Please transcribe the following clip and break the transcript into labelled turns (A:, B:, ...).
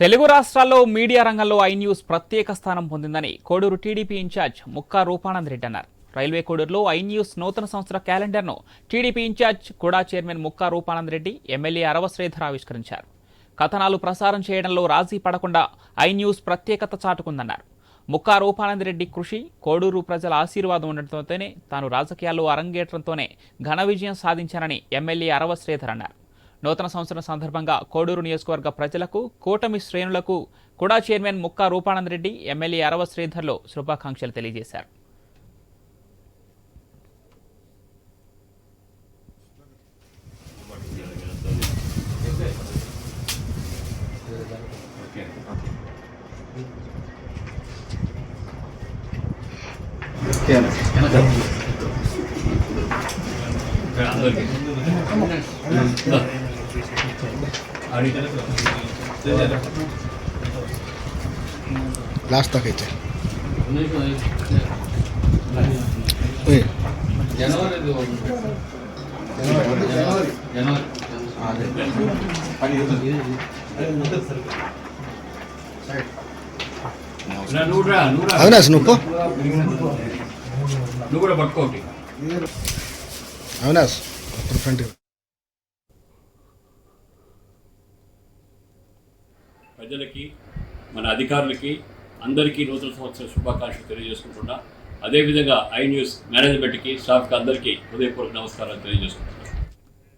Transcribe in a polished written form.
A: తెలుగు రాష్ట్రాల్లో మీడియా రంగంలో I news ప్రత్యేక స్థానం పొందిందని కోడూరు టీడీపీ ఇన్ఛార్జ్ ముక్కా రూపానంద్ రెడ్డి అన్నారు. రైల్వే కోడూరులో ఐ న్యూస్ నూతన సంవత్సర క్యాలెండర్ను టీడీపీ ఇన్ఛార్జ్ కూడా చైర్మన్ ముక్కా రూపానంద్ రెడ్డి, ఎమ్మెల్యే అరవ శ్రీధర్ ఆవిష్కరించారు. కథనాలు ప్రసారం చేయడంలో రాజీ పడకుండా ఐ న్యూస్ ప్రత్యేకత చాటుకుందన్నారు. ముక్కా రూపానంద్ రెడ్డి కృషి, కోడూరు ప్రజల ఆశీర్వాదం ఉండటంతోనే తాను రాజకీయాల్లో అరంగేట్రంతోనే ఘన విజయం సాధించానని ఎమ్మెల్యే అరవ శ్రీధర్ అన్నారు. నూతన సంవత్సరం సందర్భంగా కోడూరు నియోజకవర్గ ప్రజలకు, కూటమి శ్రేణులకు కూడా చైర్మన్ ముక్కా రూపానంద్ రెడ్డి, ఎమ్మెల్యే అరవ శ్రీధర్లు శుభాకాంక్షలు తెలియజేశారు.
B: लास्ट तक అయితే అవినాష్ నువ్వు కూడా పట్టుకోటి అవినాష్ ఫ్రంట్
C: ప్రజలకి, మన అధికారులకి అందరికీ నూతన సంవత్సర శుభాకాంక్షలు తెలియజేసుకుంటున్నా. అదేవిధంగా ఐ న్యూస్ మేనేజ్మెంట్కి, స్టాఫ్కి అందరికీ హృదయపూర్వక నమస్కారాలు తెలియజేసుకుంటున్నాను.